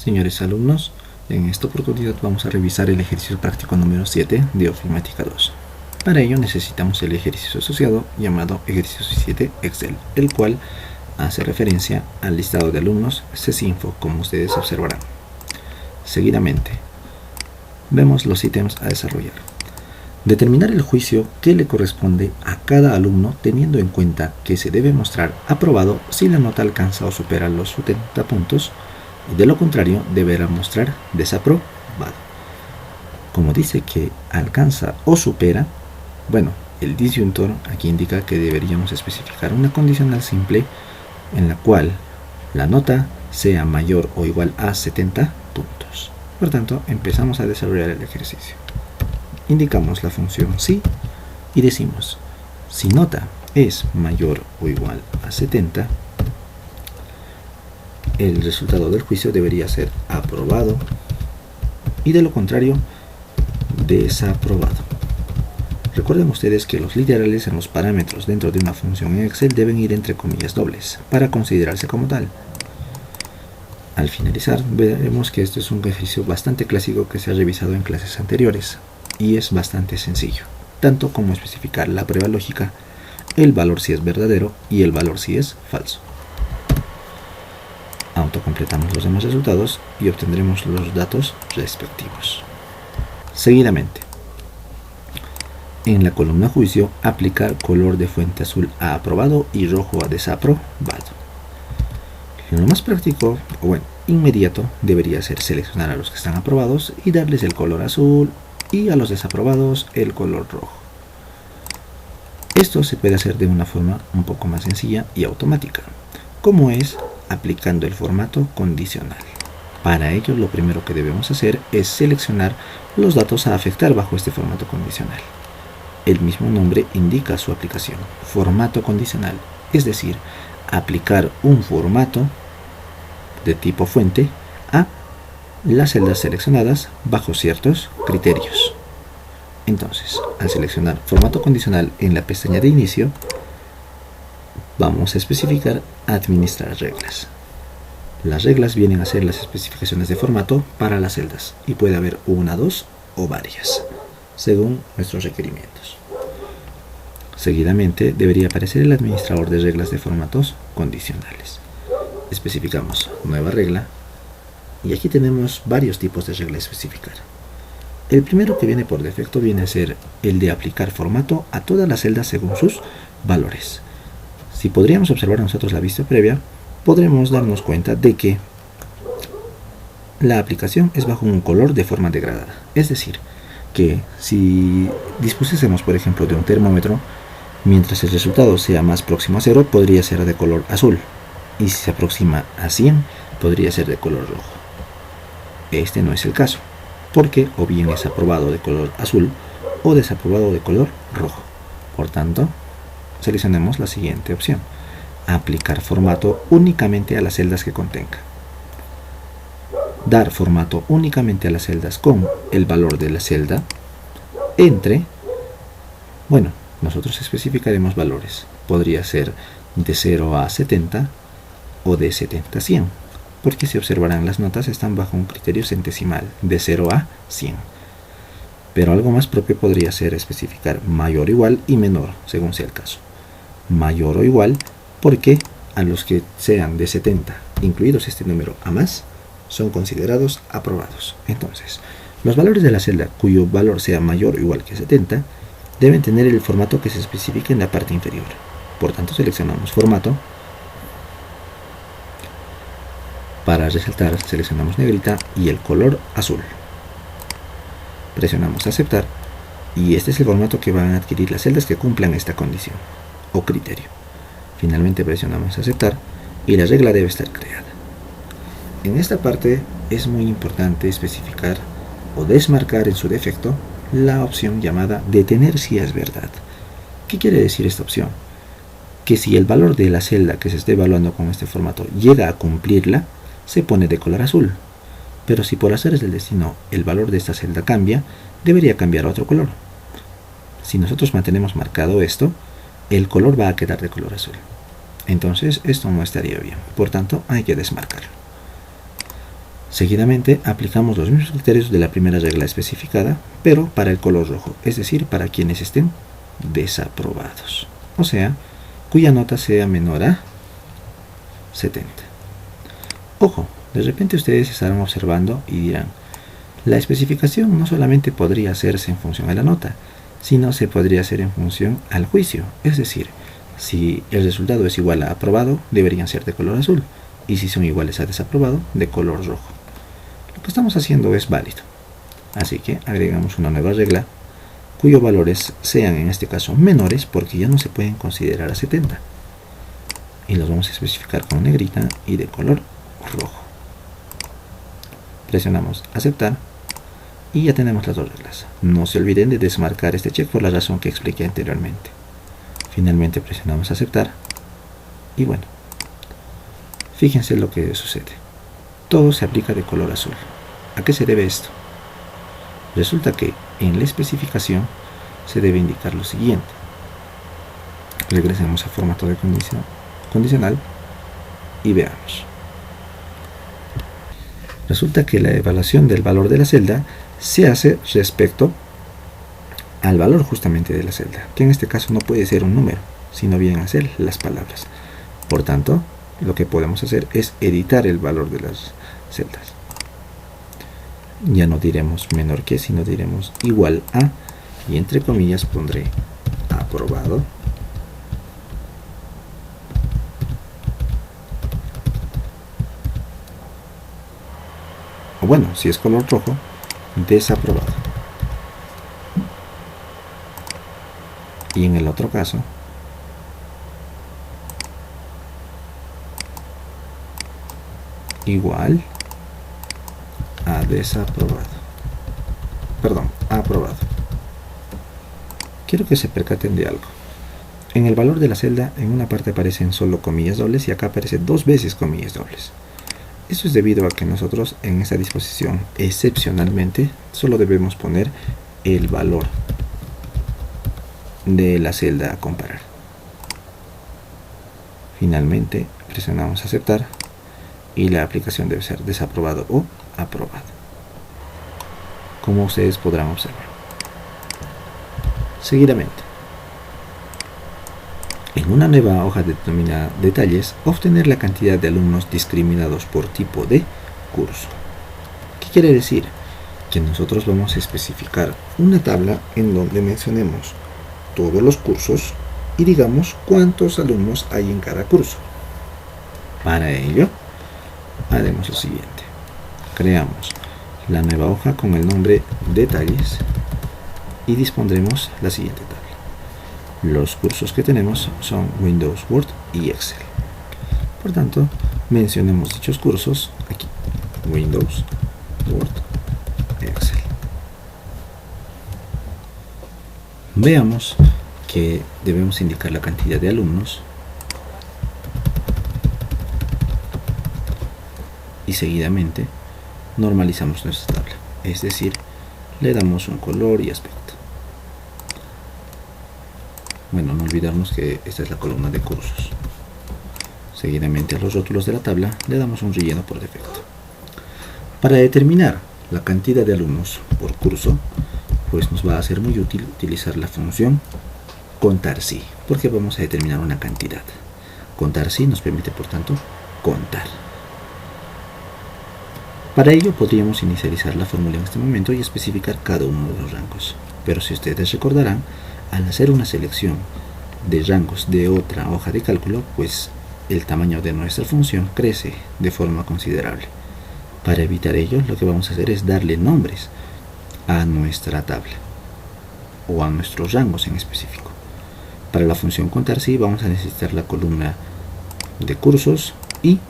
Señores alumnos, en esta oportunidad vamos a revisar el ejercicio práctico número 7 de Ofimática 2. Para ello necesitamos el ejercicio asociado llamado ejercicio 7 Excel, el cual hace referencia al listado de alumnos CESINFO, como ustedes observarán. Seguidamente, vemos los ítems a desarrollar. Determinar el juicio que le corresponde a cada alumno teniendo en cuenta que se debe mostrar aprobado si la nota alcanza o supera los 70 puntos y de lo contrario deberá mostrar desaprobado. Como dice que alcanza o supera, bueno, el disyuntor aquí indica que deberíamos especificar una condicional simple en la cual la nota sea mayor o igual a 70 puntos. Por tanto, empezamos a desarrollar el ejercicio. Indicamos la función si y decimos, si nota es mayor o igual a 70, el resultado del juicio debería ser aprobado y de lo contrario, desaprobado. Recuerden ustedes que los literales en los parámetros dentro de una función en Excel deben ir entre comillas dobles para considerarse como tal. Al finalizar, veremos que esto es un ejercicio bastante clásico que se ha revisado en clases anteriores y es bastante sencillo, tanto como especificar la prueba lógica, el valor si es verdadero y el valor si es falso. Autocompletamos los demás resultados y obtendremos los datos respectivos. Seguidamente, en la columna juicio, aplicar color de fuente azul a aprobado y rojo a desaprobado. Lo más práctico, o bueno, inmediato, debería ser seleccionar a los que están aprobados y darles el color azul y a los desaprobados el color rojo. Esto se puede hacer de una forma un poco más sencilla y automática, como es aplicando el formato condicional. Para ello, lo primero que debemos hacer es seleccionar los datos a afectar bajo este formato condicional. El mismo nombre indica su aplicación, formato condicional, es decir, aplicar un formato de tipo fuente a las celdas seleccionadas bajo ciertos criterios. Entonces, al seleccionar formato condicional en la pestaña de inicio, vamos a especificar administrar reglas. Las reglas vienen a ser las especificaciones de formato para las celdas y puede haber una, dos o varias, según nuestros requerimientos. Seguidamente debería aparecer el administrador de reglas de formatos condicionales. Especificamos nueva regla y aquí tenemos varios tipos de regla a especificar. El primero que viene por defecto viene a ser el de aplicar formato a todas las celdas según sus valores. Si podríamos observar nosotros la vista previa, podremos darnos cuenta de que la aplicación es bajo un color de forma degradada. Es decir, que si dispusiésemos, por ejemplo, de un termómetro, mientras el resultado sea más próximo a 0, podría ser de color azul. Y si se aproxima a 100, podría ser de color rojo. Este no es el caso, porque o bien es aprobado de color azul o desaprobado de color rojo. Por tanto, seleccionemos la siguiente opción: aplicar formato únicamente a las celdas que contenga. Dar formato únicamente a las celdas con el valor de la celda entre, bueno, nosotros especificaremos valores. Podría ser de 0 a 70 o de 70 a 100, porque si observarán las notas están bajo un criterio centesimal de 0 a 100. Pero algo más propio podría ser especificar mayor, igual y menor, según sea el caso. Mayor o igual porque a los que sean de 70, incluidos este número a más, son considerados aprobados. Entonces, los valores de la celda cuyo valor sea mayor o igual que 70 deben tener el formato que se especifique en la parte inferior. Por tanto, seleccionamos formato. Para resaltar, seleccionamos negrita y el color azul. Presionamos aceptar y este es el formato que van a adquirir las celdas que cumplan esta condición o criterio. Finalmente presionamos aceptar y la regla debe estar creada. En esta parte es muy importante especificar o desmarcar en su defecto la opción llamada detener si es verdad. ¿Qué quiere decir esta opción? Que si el valor de la celda que se esté evaluando con este formato llega a cumplirla, se pone de color azul. Pero si por azares del destino el valor de esta celda cambia, debería cambiar a otro color. Si nosotros mantenemos marcado esto, el color va a quedar de color azul. Entonces esto no estaría bien, por tanto hay que desmarcarlo. Seguidamente aplicamos los mismos criterios de la primera regla especificada, pero para el color rojo, es decir, para quienes estén desaprobados, o sea, cuya nota sea menor a 70. Ojo, de repente ustedes estarán observando y dirán, la especificación no solamente podría hacerse en función a la nota, sino se podría hacer en función al juicio, es decir, si el resultado es igual a aprobado, deberían ser de color azul, y si son iguales a desaprobado, de color rojo. Lo que estamos haciendo es válido, así que agregamos una nueva regla cuyos valores sean en este caso menores porque ya no se pueden considerar a 70, y los vamos a especificar con negrita y de color rojo. Presionamos aceptar y ya tenemos las dos reglas. No se olviden de desmarcar este check por la razón que expliqué anteriormente. Finalmente presionamos aceptar y bueno, fíjense lo que sucede. Todo se aplica de color azul. ¿A qué se debe esto? Resulta que en la especificación se debe indicar lo siguiente. Regresemos a formato de condicional y veamos. Resulta que la evaluación del valor de la celda se hace respecto al valor justamente de la celda, que en este caso no puede ser un número, sino bien hacer las palabras. Por tanto, lo que podemos hacer es editar el valor de las celdas. Ya no diremos menor que, sino diremos igual a, y entre comillas pondré aprobado. O bueno, si es color rojo, desaprobado. Y en el otro caso, igual a desaprobado. Perdón, aprobado. Quiero que se percaten de algo. En el valor de la celda, en una parte aparecen solo comillas dobles y acá aparece 2 veces comillas dobles. Esto es debido a que nosotros en esta disposición, excepcionalmente, solo debemos poner el valor de la celda a comparar. Finalmente, presionamos aceptar y la aplicación debe ser desaprobado o aprobado, como ustedes podrán observar. Seguidamente, en una nueva hoja denominada detalles, obtener la cantidad de alumnos discriminados por tipo de curso. ¿Qué quiere decir? Que nosotros vamos a especificar una tabla en donde mencionemos todos los cursos y digamos cuántos alumnos hay en cada curso. Para ello, haremos lo siguiente. Creamos la nueva hoja con el nombre detalles y dispondremos la siguiente tabla. Los cursos que tenemos son Windows, Word y Excel. Por tanto, mencionemos dichos cursos aquí. Windows, Word, Excel. Veamos que debemos indicar la cantidad de alumnos y seguidamente normalizamos nuestra tabla, es decir, le damos un color y aspecto. Bueno, no olvidarnos que esta es la columna de cursos. Seguidamente a los rótulos de la tabla le damos un relleno por defecto. Para determinar la cantidad de alumnos por curso, pues nos va a ser muy útil utilizar la función contar sí, porque vamos a determinar una cantidad. Contar sí nos permite, por tanto, contar. Para ello podríamos inicializar la fórmula en este momento y especificar cada uno de los rangos. Pero si ustedes recordarán, al hacer una selección de rangos de otra hoja de cálculo, pues el tamaño de nuestra función crece de forma considerable. Para evitar ello, lo que vamos a hacer es darle nombres a nuestra tabla o a nuestros rangos en específico. Para la función contar sí vamos a necesitar la columna de cursos y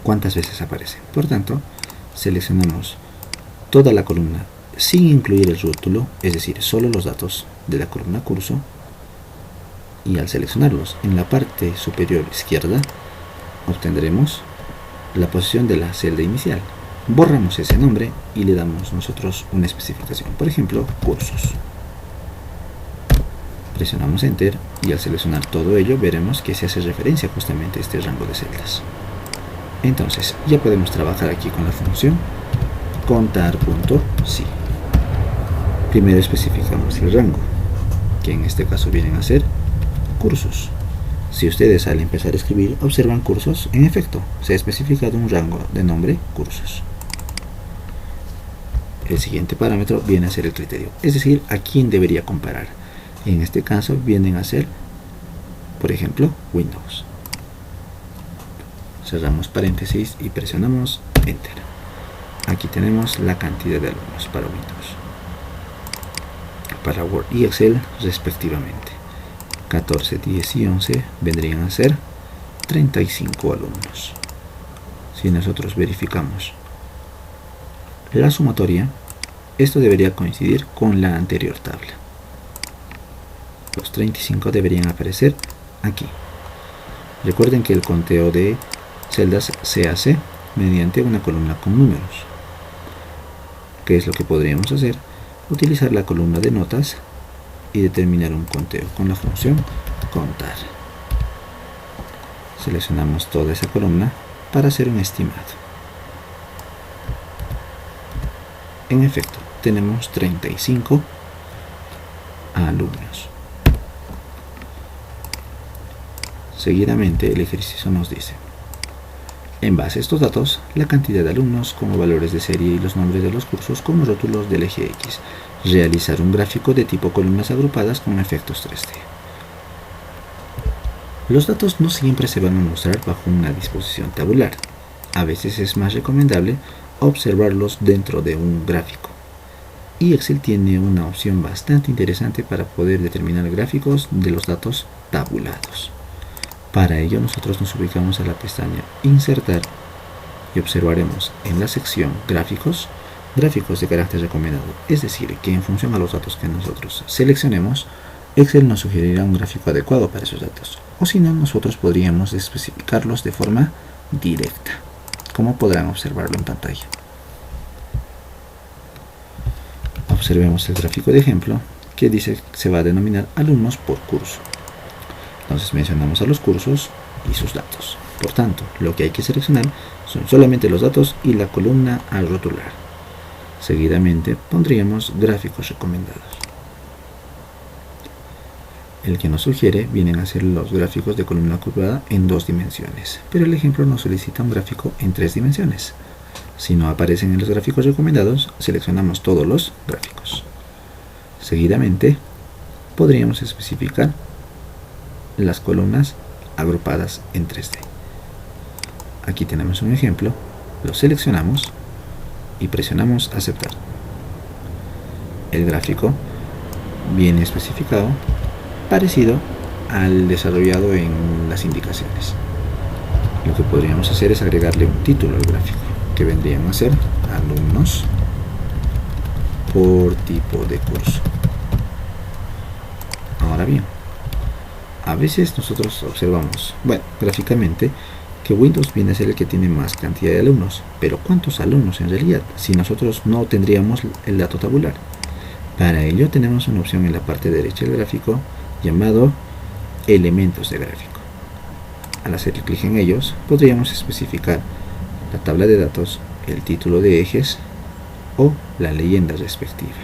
cuántas veces aparece. Por tanto, seleccionamos toda la columna sin incluir el rótulo, es decir, solo los datos de la columna curso, y al seleccionarlos en la parte superior izquierda obtendremos la posición de la celda inicial. Borramos ese nombre y le damos nosotros una especificación, por ejemplo, cursos. Presionamos Enter y al seleccionar todo ello veremos que se hace referencia justamente a este rango de celdas. Entonces ya podemos trabajar aquí con la función contar.si. Primero especificamos el rango, que en este caso vienen a ser cursos. Si ustedes al empezar a escribir observan cursos, en efecto se ha especificado un rango de nombre cursos. El siguiente parámetro viene a ser el criterio, es decir, a quién debería comparar. En este caso vienen a ser, por ejemplo, Windows. Cerramos paréntesis y presionamos Enter. Aquí tenemos la cantidad de alumnos para Windows, para Word y Excel respectivamente. 14, 10 y 11 vendrían a ser 35 alumnos. Si nosotros verificamos la sumatoria, esto debería coincidir con la anterior tabla. Los 35 deberían aparecer aquí. Recuerden que el conteo de celdas se hace mediante una columna con números. ¿Qué es lo que podríamos hacer? Utilizar la columna de notas y determinar un conteo con la función contar. Seleccionamos toda esa columna para hacer un estimado. En efecto, tenemos 35 alumnos. Seguidamente el ejercicio nos dice: en base a estos datos, la cantidad de alumnos como valores de serie y los nombres de los cursos como rótulos del eje X. Realizar un gráfico de tipo columnas agrupadas con efectos 3D. Los datos no siempre se van a mostrar bajo una disposición tabular. A veces es más recomendable observarlos dentro de un gráfico. Y Excel tiene una opción bastante interesante para poder determinar gráficos de los datos tabulados. Para ello nosotros nos ubicamos a la pestaña Insertar y observaremos en la sección Gráficos, gráficos de carácter recomendado, es decir, que en función a los datos que nosotros seleccionemos, Excel nos sugerirá un gráfico adecuado para esos datos, o si no, nosotros podríamos especificarlos de forma directa, como podrán observarlo en pantalla. Observemos el gráfico de ejemplo que dice que se va a denominar alumnos por curso. Entonces mencionamos a los cursos y sus datos. Por tanto, lo que hay que seleccionar son solamente los datos y la columna a rotular. Seguidamente pondríamos gráficos recomendados. El que nos sugiere vienen a ser los gráficos de columna curvada en 2 dimensiones, pero el ejemplo nos solicita un gráfico en 3 dimensiones. Si no aparecen en los gráficos recomendados, seleccionamos todos los gráficos. Seguidamente podríamos especificar las columnas agrupadas en 3D. Aquí tenemos un ejemplo, lo seleccionamos y presionamos aceptar. El gráfico viene especificado parecido al desarrollado en las indicaciones. Lo que podríamos hacer es agregarle un título al gráfico, que vendrían a ser alumnos por tipo de curso. Ahora bien, a veces nosotros observamos, gráficamente, que Windows viene a ser el que tiene más cantidad de alumnos, pero ¿cuántos alumnos en realidad? Si nosotros no tendríamos el dato tabular. Para ello tenemos una opción en la parte derecha del gráfico llamado elementos de gráfico. Al hacer clic en ellos, podríamos especificar la tabla de datos, el título de ejes o la leyenda respectiva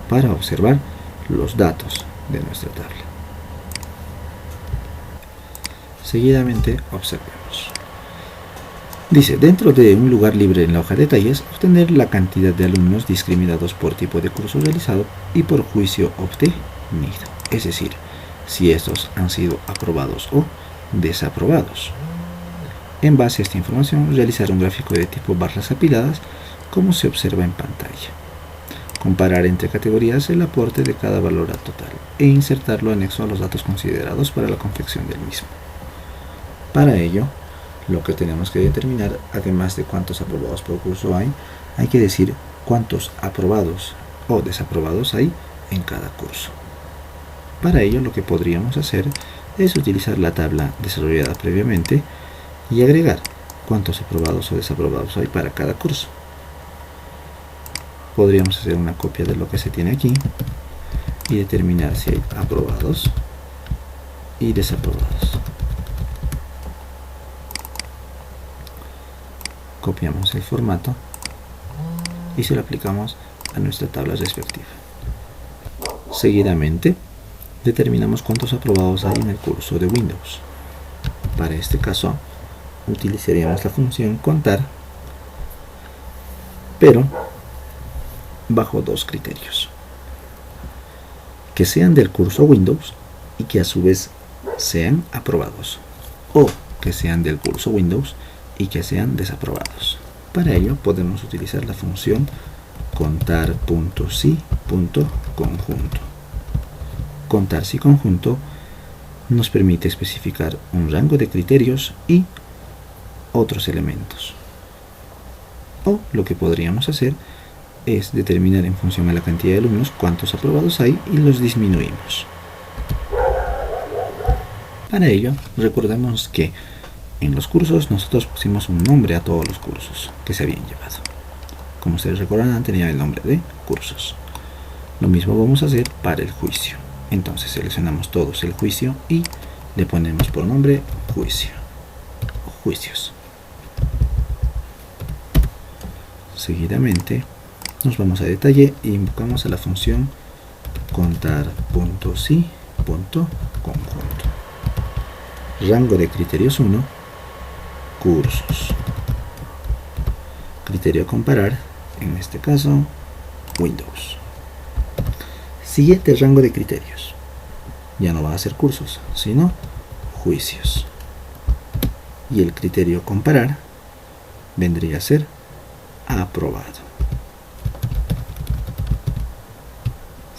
para observar los datos de nuestra tabla. Seguidamente observemos. Dice, dentro de un lugar libre en la hoja de detalles, obtener la cantidad de alumnos discriminados por tipo de curso realizado y por juicio obtenido. Es decir, si estos han sido aprobados o desaprobados. En base a esta información, realizar un gráfico de tipo barras apiladas, como se observa en pantalla. Comparar entre categorías el aporte de cada valor a total e insertarlo anexo a los datos considerados para la confección del mismo. Para ello, lo que tenemos que determinar, además de cuántos aprobados por curso hay que decir cuántos aprobados o desaprobados hay en cada curso. Para ello, lo que podríamos hacer es utilizar la tabla desarrollada previamente y agregar cuántos aprobados o desaprobados hay para cada curso. Podríamos hacer una copia de lo que se tiene aquí y determinar si hay aprobados y desaprobados. Copiamos el formato y se lo aplicamos a nuestra tabla respectiva. Seguidamente, determinamos cuántos aprobados hay en el curso de Windows. Para este caso, utilizaríamos la función contar, pero bajo dos criterios: que sean del curso Windows y que a su vez sean aprobados, o que sean del curso Windows y que sean desaprobados. Para ello podemos utilizar la función contar.si.conjunto. Contar si conjunto nos permite especificar un rango de criterios y otros elementos. O lo que podríamos hacer es determinar en función a la cantidad de alumnos cuántos aprobados hay y los disminuimos. Para ello, recordemos que en los cursos nosotros pusimos un nombre a todos los cursos que se habían llevado. Como ustedes recordarán, tenía el nombre de cursos. Lo mismo vamos a hacer para el juicio. Entonces seleccionamos todos el juicio y le ponemos por nombre juicio o juicios. Seguidamente nos vamos a detalle e invocamos a la función contar.si.conjunto. Rango de criterios 1, cursos. Criterio comparar, en este caso Windows. Siguiente rango de criterios, ya no va a ser cursos, sino juicios. Y el criterio comparar vendría a ser aprobado.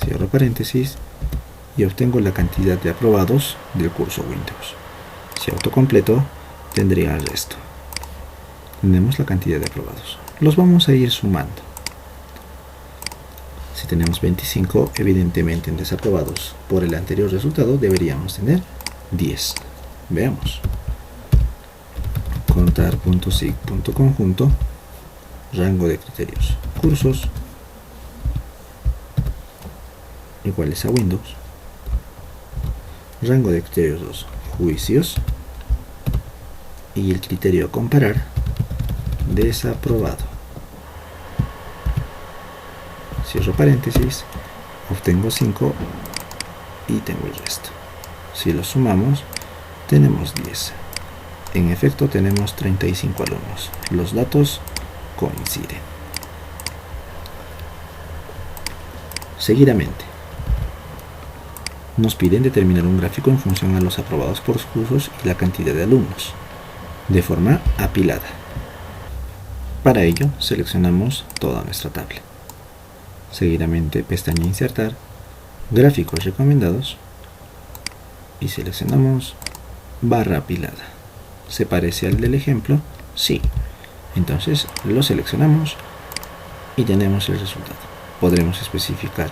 Cierro paréntesis y obtengo la cantidad de aprobados del curso Windows. Si autocompleto, tendría el resto. Tenemos la cantidad de aprobados. Los vamos a ir sumando. Si tenemos 25, evidentemente en desaprobados por el anterior resultado deberíamos tener 10. Veamos. Contar.si.conjunto, rango de criterios, cursos, iguales a Windows. Rango de criterios 2, juicios. Y el criterio comparar, desaprobado. Cierro paréntesis, obtengo 5 y tengo el resto. Si lo sumamos, tenemos 10. En efecto, tenemos 35 alumnos. Los datos coinciden. Seguidamente, nos piden determinar un gráfico en función a los aprobados por cursos y la cantidad de alumnos, de forma apilada. Para ello, seleccionamos toda nuestra tabla. Seguidamente, pestaña Insertar, Gráficos recomendados, y seleccionamos barra apilada. ¿Se parece al del ejemplo? Sí. Entonces lo seleccionamos y tenemos el resultado. Podremos especificar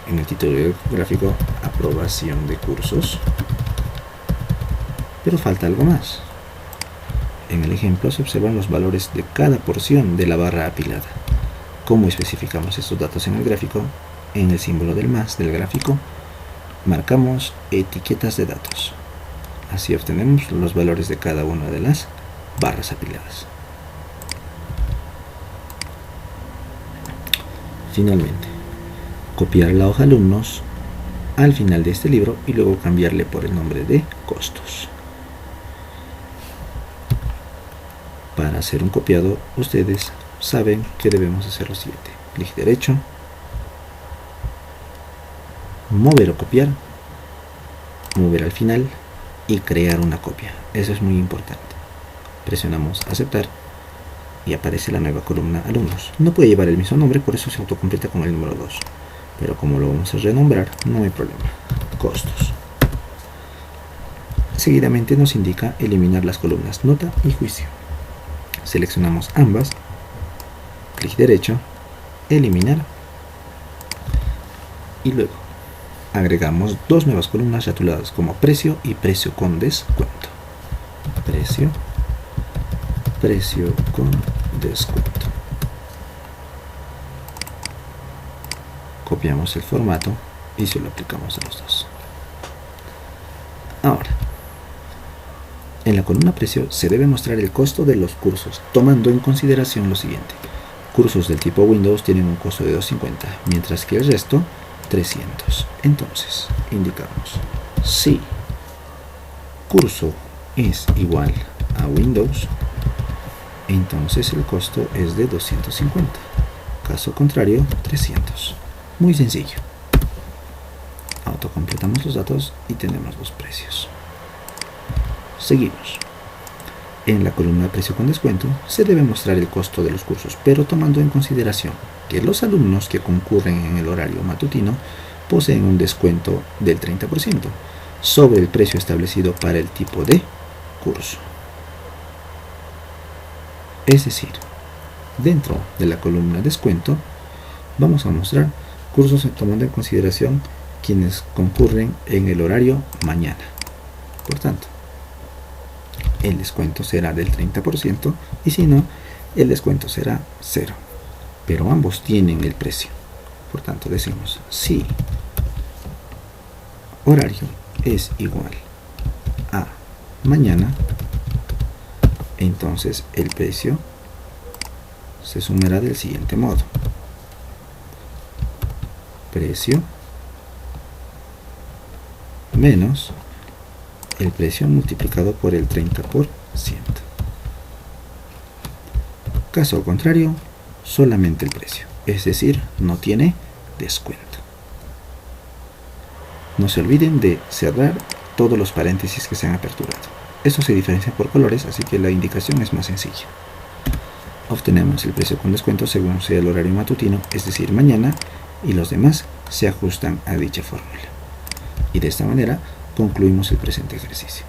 en el título del gráfico aprobación de cursos, pero falta algo más. En el ejemplo se observan los valores de cada porción de la barra apilada. ¿Cómo especificamos estos datos en el gráfico? En el símbolo del más del gráfico marcamos etiquetas de datos. Así obtenemos los valores de cada una de las barras apiladas. Finalmente, copiar la hoja alumnos al final de este libro y luego cambiarle por el nombre de costos. Para hacer un copiado, ustedes saben que debemos hacer lo siguiente: clic derecho, mover o copiar, mover al final y crear una copia. Eso es muy importante. Presionamos aceptar y aparece la nueva columna alumnos. No puede llevar el mismo nombre, por eso se autocompleta con el número 2, pero como lo vamos a renombrar, no hay problema. Costos. Seguidamente nos indica eliminar las columnas nota y juicio. Seleccionamos ambas, clic derecho, eliminar, y luego agregamos dos nuevas columnas rotuladas como precio y precio con descuento. Precio con descuento. Copiamos el formato y se lo aplicamos a los dos. Ahora, en En la columna precio se debe mostrar el costo de los cursos, tomando en consideración lo siguiente. Cursos del tipo Windows tienen un costo de $2.50, mientras que el resto, $300. Entonces, indicamos si curso es igual a Windows, entonces el costo es de $250. Caso contrario, $300. Muy sencillo. Autocompletamos los datos y tenemos los precios. Seguimos. En la columna de precio con descuento se debe mostrar el costo de los cursos, pero tomando en consideración que los alumnos que concurren en el horario matutino poseen un descuento del 30% sobre el precio establecido para el tipo de curso. Es decir, dentro de la columna descuento vamos a mostrar cursos tomando en consideración quienes concurren en el horario mañana. Por tanto, el descuento será del 30% y si no, el descuento será 0. Pero ambos tienen el precio. Por tanto, decimos si horario es igual a mañana, entonces el precio se sumará del siguiente modo. Precio menos el precio multiplicado por el 30%. Caso contrario, solamente el precio, es decir, no tiene descuento. No se olviden de cerrar todos los paréntesis que se han aperturado. Eso se diferencia por colores, así que la indicación es más sencilla. Obtenemos el precio con descuento según sea el horario matutino, es decir, mañana, y los demás se ajustan a dicha fórmula. Y de esta manera concluimos el presente ejercicio.